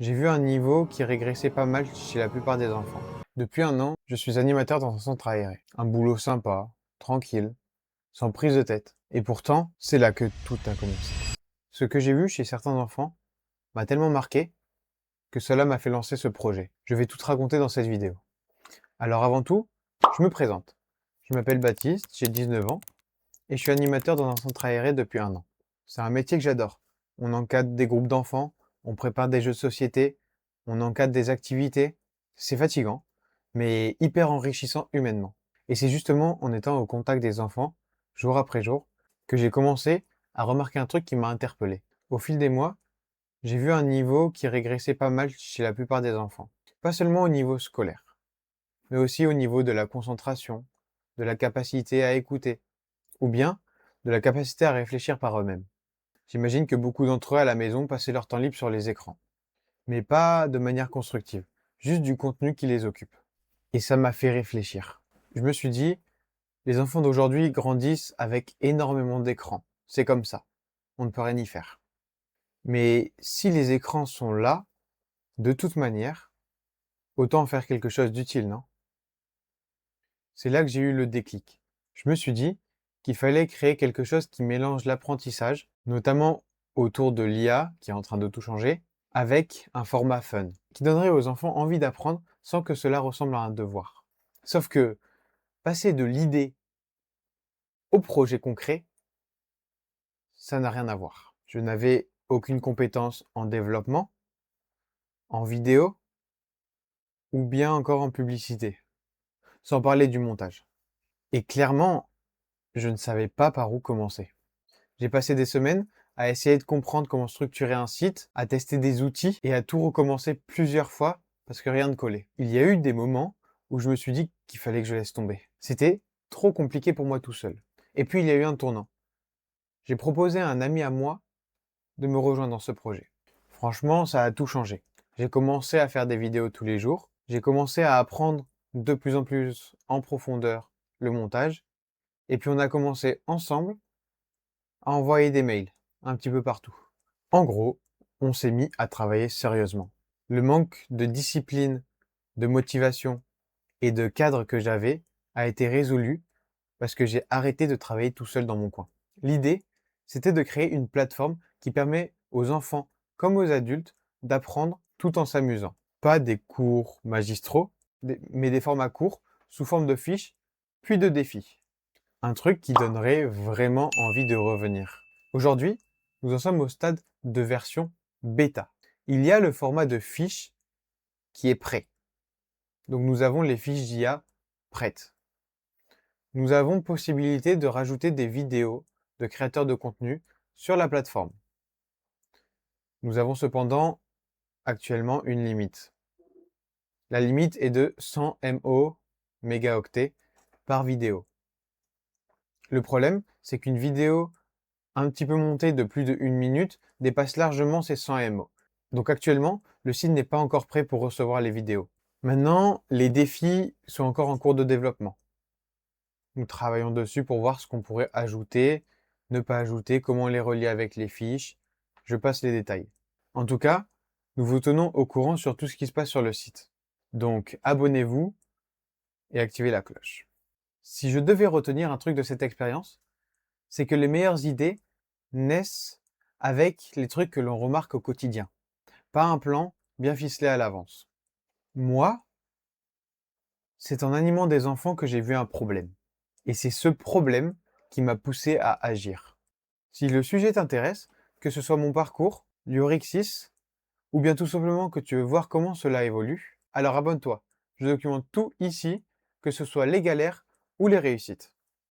J'ai vu un niveau qui régressait pas mal chez la plupart des enfants. Depuis un an, je suis animateur dans un centre aéré. Un boulot sympa, tranquille, sans prise de tête. Et pourtant, c'est là que tout a commencé. Ce que j'ai vu chez certains enfants m'a tellement marqué que cela m'a fait lancer ce projet. Je vais tout te raconter dans cette vidéo. Alors avant tout, je me présente. Je m'appelle Baptiste, j'ai 19 ans et je suis animateur dans un centre aéré depuis un an. C'est un métier que j'adore. On encadre des groupes d'enfants, on prépare des jeux de société, on encadre des activités. C'est fatigant, mais hyper enrichissant humainement. Et c'est justement en étant au contact des enfants, jour après jour, que j'ai commencé à remarquer un truc qui m'a interpellé. Au fil des mois, j'ai vu un niveau qui régressait pas mal chez la plupart des enfants. Pas seulement au niveau scolaire, mais aussi au niveau de la concentration, de la capacité à écouter, ou bien de la capacité à réfléchir par eux-mêmes. J'imagine que beaucoup d'entre eux à la maison passaient leur temps libre sur les écrans, mais pas de manière constructive, juste du contenu qui les occupe. Et ça m'a fait réfléchir. Je me suis dit, les enfants d'aujourd'hui grandissent avec énormément d'écrans. C'est comme ça. On ne peut rien y faire. Mais si les écrans sont là, de toute manière, autant en faire quelque chose d'utile, non? C'est là que j'ai eu le déclic. Je me suis dit qu'il fallait créer quelque chose qui mélange l'apprentissage, notamment autour de l'IA, qui est en train de tout changer, avec un format fun, qui donnerait aux enfants envie d'apprendre sans que cela ressemble à un devoir. Sauf que passer de l'idée au projet concret, ça n'a rien à voir. Je n'avais aucune compétence en développement, en vidéo, ou bien encore en publicité, sans parler du montage. Et clairement, je ne savais pas par où commencer. J'ai passé des semaines à essayer de comprendre comment structurer un site, à tester des outils et à tout recommencer plusieurs fois parce que rien ne collait. Il y a eu des moments où je me suis dit qu'il fallait que je laisse tomber. C'était trop compliqué pour moi tout seul. Et puis il y a eu un tournant. J'ai proposé à un ami à moi de me rejoindre dans ce projet. Franchement, ça a tout changé. J'ai commencé à faire des vidéos tous les jours. J'ai commencé à apprendre de plus en plus en profondeur le montage. Et puis on a commencé ensemble à envoyer des mails un petit peu partout. En gros, on s'est mis à travailler sérieusement. Le manque de discipline, de motivation et de cadre que j'avais a été résolu parce que j'ai arrêté de travailler tout seul dans mon coin. L'idée, c'était de créer une plateforme qui permet aux enfants comme aux adultes d'apprendre tout en s'amusant. Pas des cours magistraux, mais des formats courts sous forme de fiches, puis de défis. Un truc qui donnerait vraiment envie de revenir. Aujourd'hui, nous en sommes au stade de version bêta. Il y a le format de fiche qui est prêt. Donc nous avons les fiches d'IA prêtes. Nous avons possibilité de rajouter des vidéos de créateurs de contenu sur la plateforme. Nous avons cependant actuellement une limite. La limite est de 100 MO mégaoctets par vidéo. Le problème, c'est qu'une vidéo un petit peu montée de plus de 1 minute dépasse largement ces 100 MO. Donc actuellement, le site n'est pas encore prêt pour recevoir les vidéos. Maintenant, les défis sont encore en cours de développement. Nous travaillons dessus pour voir ce qu'on pourrait ajouter, ne pas ajouter, comment les relier avec les fiches. Je passe les détails. En tout cas, nous vous tenons au courant sur tout ce qui se passe sur le site. Donc abonnez-vous et activez la cloche. Si je devais retenir un truc de cette expérience, c'est que les meilleures idées naissent avec les trucs que l'on remarque au quotidien. Pas un plan bien ficelé à l'avance. Moi, c'est en animant des enfants que j'ai vu un problème. Et c'est ce problème qui m'a poussé à agir. Si le sujet t'intéresse, que ce soit mon parcours, l'Urixis, ou bien tout simplement que tu veux voir comment cela évolue, alors abonne-toi. Je documente tout ici, que ce soit les galères ou les réussites.